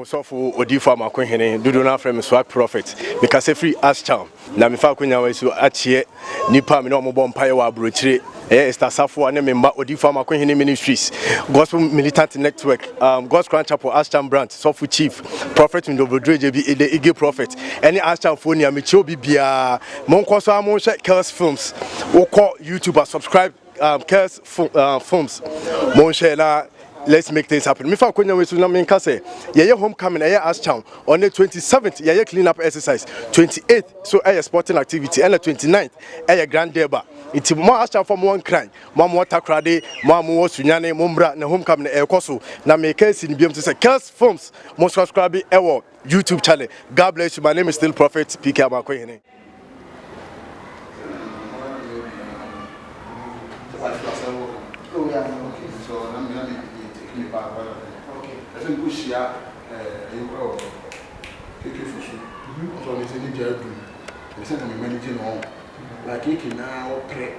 Sofo Odifo Makohene, Duduna from Swag Prophet, because a free ass charm. Namifa Kunya was Achie, Nipa Mino Bompire Brutre, Esther Safo and member Odifo Makohene Ministries, Gospel Militant Network, God's Grand Chapel, Ashton Brandt, Sofo Chief, Prophet in the JB, the Ige Prophet, any Ashton Phonia, Micho Bibia, Monkosa Monsha, Kels Films, or call YouTuber, subscribe, Kels Films, Monshela. Let's make things happen. Mifa Konya we tsunami nkase. Ye homecoming ye Ashtown on the 27th ye clean up exercise. 28th so sporting activity and the 29th grand deba. It's more Ashtown for one crime. More takrade, more sunyane, mumbra na homecoming koso. Na make case in BM to say Kels Films most subscribe our YouTube channel. God bless you. My name is still Prophet PK Amakohene. Okay. I think we share a so they say the job. They say I'm managing home. Like you can now pray.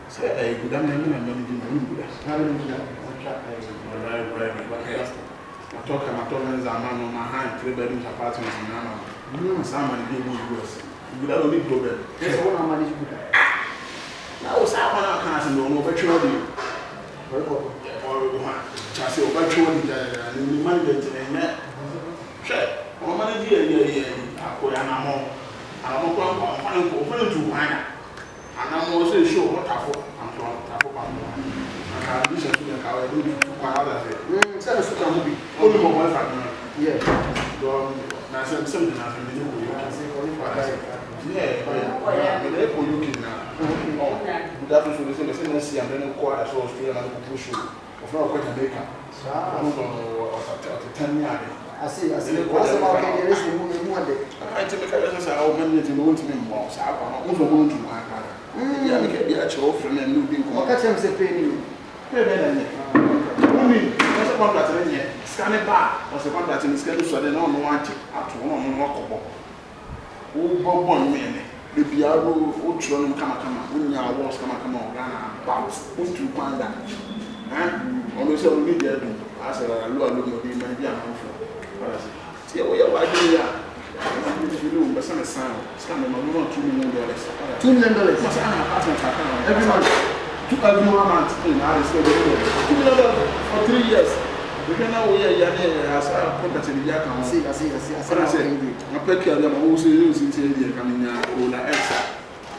Say I good am managing home. I talk as a man on my hand, 3 bedrooms apartments in Nana. Someone gave me US. You would have only problem. That's what I manage with that. Now, someone can't know virtually. Chassis over 200 and management and that. Check. Or manage I'm going to wine. And I'm also sure what I thought. I can't listen to the car. I do my other. Send us to come movie. Only my boyfriend. Yeah. Now, something happened. Yeah, but for you now. That was the same see and then quite so straight and push you. Of not quite a baker. So 10 years. I see. What's about the rest of the one day? I take a how many to know to me more. So I'm also going to my car. Yeah, we can be at your friend and moving. Catch him say penny. Only that's a contract in here. Scan it back. Was a contract in the schedule so they don't want it up to one more. Oh, one minute. The Biaro, Utron, Kamakama, when you are was Kamakama, Ghana, about to find that. On the social media, I said, I look at the media. See, we are like you do, but some sound, standing on $2 million. $2 million. Every month. Every month, in our $2 million for 3 years. We can now wear as a contact in the Yakan. I see. I pick them also using the Camina Cola X.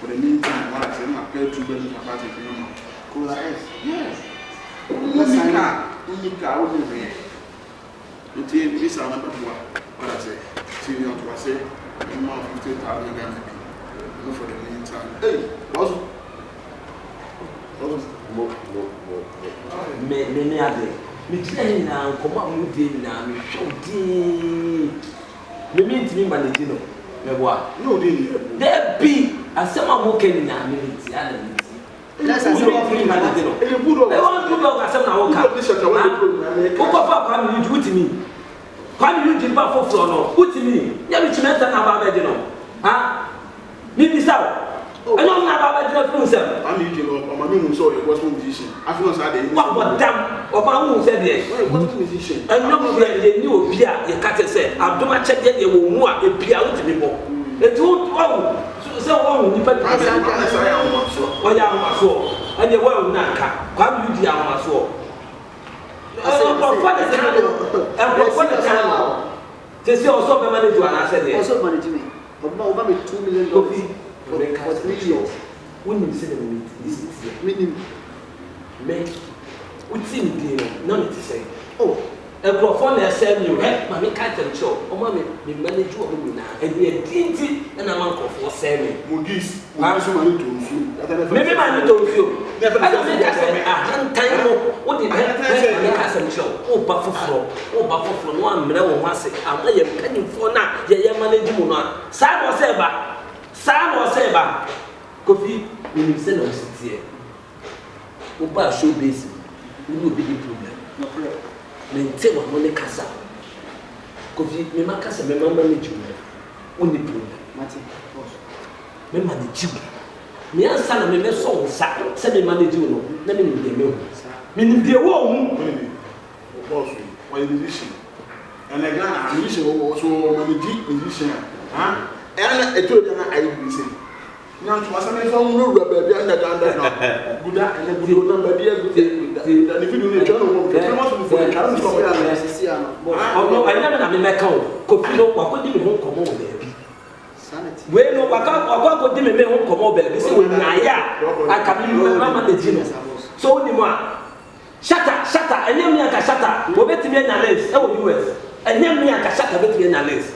For the meantime, I said, I pay 2 billion apartment. Cola X? Yes. Unica, only it is a number what I say. See, you want to say, I'm not 50,000 Ghana. No, for the meantime. Hey, also. Me na nkoma mu de na me hwodi me minti me manage no me boa no dey there be asema mo ken na me minti ala minti let's asema free manage no e budo e wan budo asema na wo ka ko papa kwa me you utimi kwa me you ba foforo no utimi ya me chimenta na ba be no ha mi bisa I don't know about the film. I'm using my new soul, a gospel musician. I feel sad. What damn? Or my own said, yes, gospel musician. I know they knew Pia, the cat said, I'm doing a check yet, you will more a Pia with me more. It's all so depending on what I am so. And the world Naka, come you down so. They say also manage to answer also manage me. But no, $2 million. For 3 years, when you say the minute, men, we think none to say. Oh, a profound send you, Mammy Cattle Show, or Mammy, the manager of me now, and we are dingy and a monk of 4 7. Mugis, I'm so many to you. Maybe my little few. I don't think I said, I time. What did I say? Show? Oh, Buffalo, 1 million once. I'm penny for now. Yeah, managing one. Sad was ever. Sam or Seba, Kofi, when you send us here, Oba show base, we will be the problem. No problem. Maintain one money casa. Kofi, me makasa, me mama me junior. Only problem. Martin, me manage you. Me answer me song, say me manage you. No, let me know. Me need the one. Boss, why is this? and the Ghana musician also musician. And I told them I will say. Now to us, I found no rubber behind the gun. Good and a good number be a good thing. And if you do the journal, the most of the current no, I never have been called. Copino, what could you home come over there? Well, no, I can't go to me home come over. This is when I can remember the genius. So, anymore. Shatter, and then me a shatter, will bet me in a list, US, and then me a shatter bet me in a list.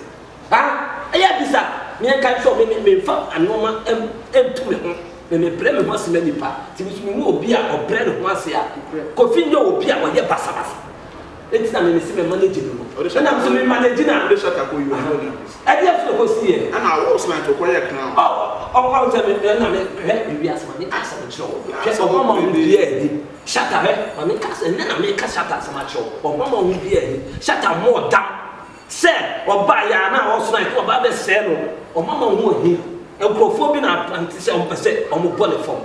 Ah, I have this up. Me can show me found and no man to me. Me blame must many part. It will be a bread once here. Coffee will be our year passabas. It's not me see managing. And I'm so managing the shatter for you. I have to go see and I was like to quiet now. I'll tell me, then we ask money, ask some show. Just a woman will be a shatter, and then I make a shatter so much. Or mama will be a shatter more down. Say, or buy now also like about the sale, or mama will him, and performing up and say on percent on the body form.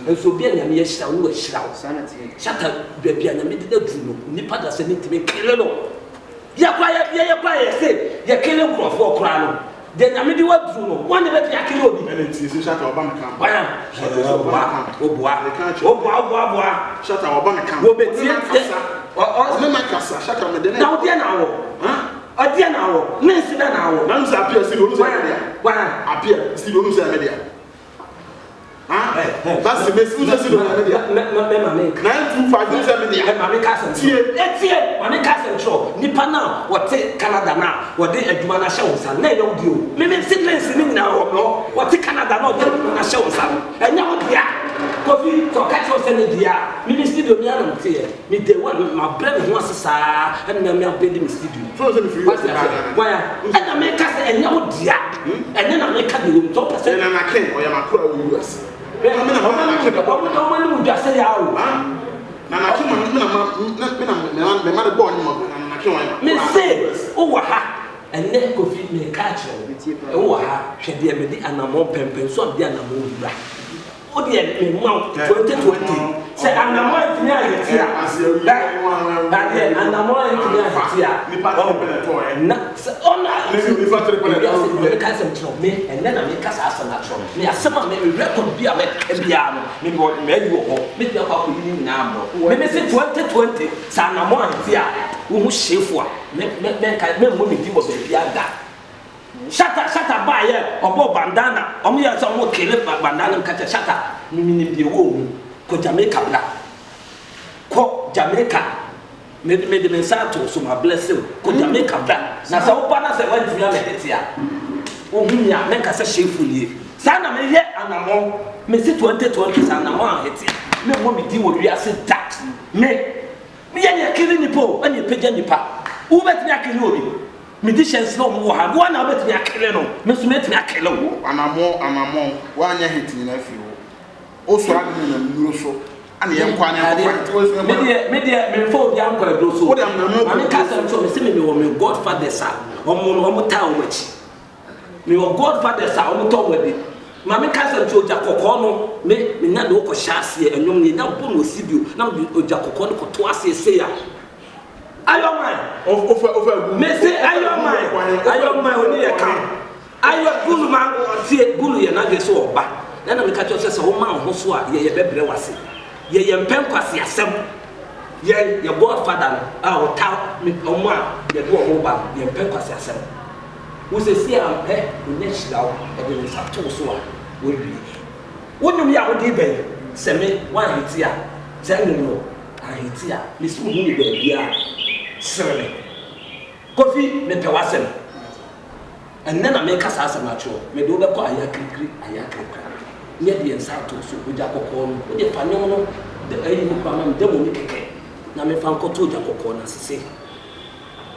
And so be a mere shall shout, sanity, shatter, baby, and a middle nipper doesn't need to be killed. Ya quiet, say, you're killing for crown. Then I made you what to know. One that I killed me. And it's shut our bank account. Why? Shut our bank account. Shut up the now, dear now. A dear now, Nancy now. Nancy appears to lose why appear still lose a media. That's the message. 925 media. My cousin, my cousin, show Nipa now, what take Canada now, what they Edmana shows, and they don't do. Maybe siblings in now, what take Canada not Edmana shows, and now, yeah, coffee for catch and the Ministry of Mianum here. Me, the one my brother wants to say, and then I'm building studio. Why? And I make us a young dear, and then I make a new top percent, and I can't, or I'm a crow. I'm just say, and then coffee may catch you. Oh, should be a medic and a more pempen, so be an amount. Oh, dear, mount 2020. Say, I'm not going to here. And I'm more me, and then I make us ask a natural. Me, as someone may record be a piano, maybe what made you or maybe a couple of number. Maybe say 2020, Sana more here, who shave for men can women do what they are. Shut up, by here, or Bob Bandana, or me as some more killed by Bandana and catch a shutter, meaning the woman, could Jamaica black. Quote Jamaica. Made the Mensato, so my blessing, could Jamaica black. Now, so Panas went to Yamatia. Oh, me, I make us a shamefully. Sana me yet, and I'm all, Missy 2020, and I'm on it. No one be deal with real tax. Me, and you're killing the poor, and you pigeon the pap. Who bet me a kill? Medicians no more have one of it. Kill Miss Met me a kill. And I'm more, one year hitting a few. Also, I'm in a new show. And the young media, before the uncle goes so. I'm a cousin to see me or my godfather, son, or more town which. Me or godfather, son, or talk with it. Mammy cousin to Jacocono, me not look a chassis, and you need not put with you. Now, Jacocono for twice a say. I don't mind. Missy, I don't mind when you come. I don't good man, see a bully and I get so bad. Then I catch us a woman who swore, ye baby was it. Ye Pempas, yasem. Ye, your godfather, our town, me, or one, ye go over, ye Pempas, yasem. Who says, see, I'm pet, the next now, and then it's up to so will be. Wouldn't you have a debate? Send me one hit here. Tell me no, I hit here. Miss Mooney, yeah. Sir, coffee, me pewasem. And then I make us as a macho. Me do the call, I agree. Yet the Sato, so with Jacocon, with the Panono, the Ayan, the Monique. Now me found Coto Jacocon as say.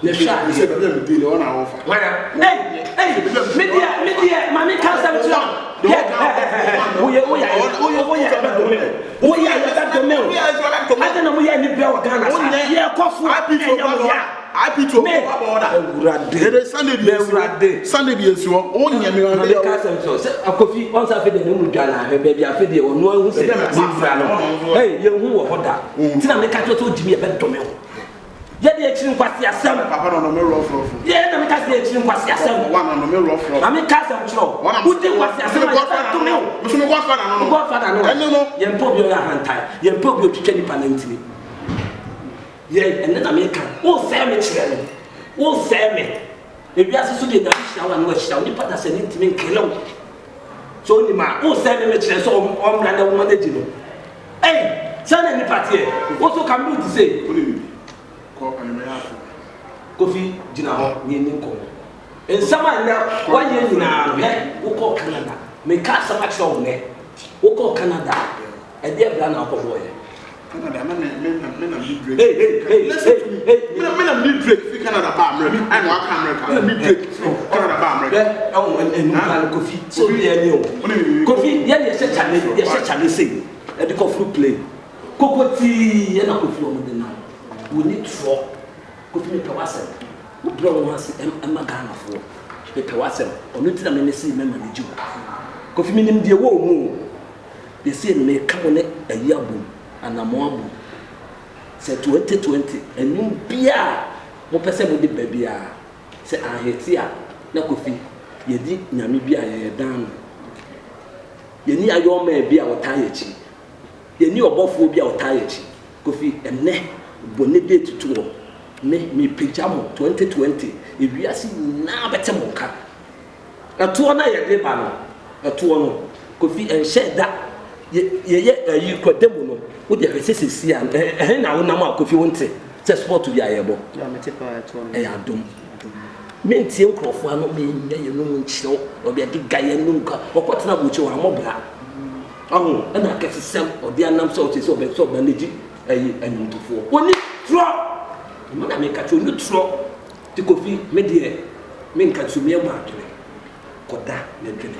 The shot is a deal on our offer. Hey, media, Mammy Castle John. We are I put you Sunday is your own coffee once I fed the new Ghana, baby. I fed the one who said, hey, you who are that. Tina make a told Jimmy a bed to me. ye de ekyiri nkwasi asem papa no me rough ye na me ka se ekyiri nkwasi asem one no me rough na me ka se mchiro udi nkwasi asem ya to me musu me godfather no godfather no ye mpo bi o ya hantai ye mpo bi o twetwe nipa na ntimi ye ene na me ka o se me kyere no o se me ebiase so de na hia wa no hia nipa da se ntimi nkele so ni ma o se me kyere so o mra na wo manage no sana nipa tie wo so can be to say Kofi jina ho ni nko ensama na waye nyina wo ko Canada me ka sama cho ne wo ko Canada e dey bra na ko boy Canada men need Drake listen to me men need Drake fi Canada ba America I know America need Drake Canada ba America en Kofi so dey ni o Kofi ye dey se challenge say e dey ko free play kokoti ye na Kofi o de na we need for Kofi me pewase wo bro wo ase emma Ghana fo me pewase onu ti na me see me manage Kofi me nim de wo mu de say me ka mo ne ayabu anamo abu se 2020 enum bia mo pese mo de babia se aheti a na Kofi ye di nyame bia ye dan ye ni ayo ma bia wo taye chi ye ni obofo bia wo taye chi Kofi enne bone date to me pejamo 2020 ewiase na bete mo ka ato na ye de ba no ato no Kofi enhye da ye ayi kwademu no wo de hwesesesi a na wo nam Kofi wonte se sport bi ayebo ya mete pa ato no ya dom mentie nkrofo ano me nya ye no nchiro obi ade gaye no nka okotena bochi wa mobra ahu na akesem odi anam so ote so be so manage ayi anyumtofo oni tro mana me ka tro ni tro ti Kofi me de me nka tumi e ma adwene koda na adwene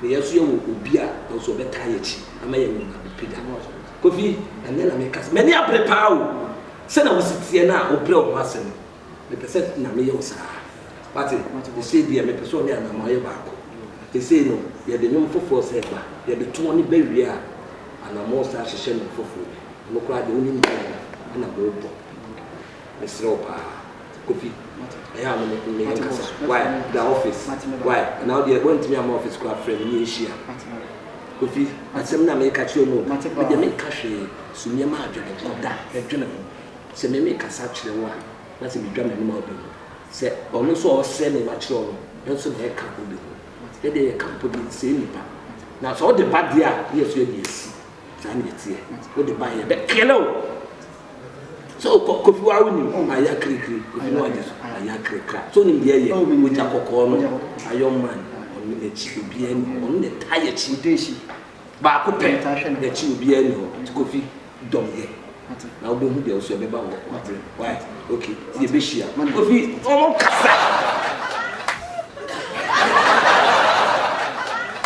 me yeso ye wo obi a so be taye chi ama ye nka be pida Kofi na me ka me ni aprepa o se na wo sitie na obre o masem me pese na me ye wo sa Pati, the say dear me person na ma ye baako. They say no, ye de nyom fofo se ba, ye de to oni be wi a ana mo sa hye no fofo. No kra de oni ni na bo bo. Me sro pa. Kofi. I am me kasa. Why the office? Why? Now they going to me am office kwa friend ni ehia. Kofi, asem na me ka chi no. Me de me ka hwe sunya ma adwene koda, adwene. Se me kasa kire wo a, na se me dwa me ma obi. Se ono so o se ne ma kire ono enso na e ka obi e de e ka obi se nipa na so de ba dia yeso e esi sa na etie o de ba ye be kelo so Kofi wa woni aya krikri Kofi no ajeso aya krikra so ni de ye o ja kokko no ayo man onu e chi obi ani onu de taye chi deshi ba ko pe de chi obi ani o Kofi dom ye na obo hu de o so be ba wo why okay ye be shia Kofi o mo kasa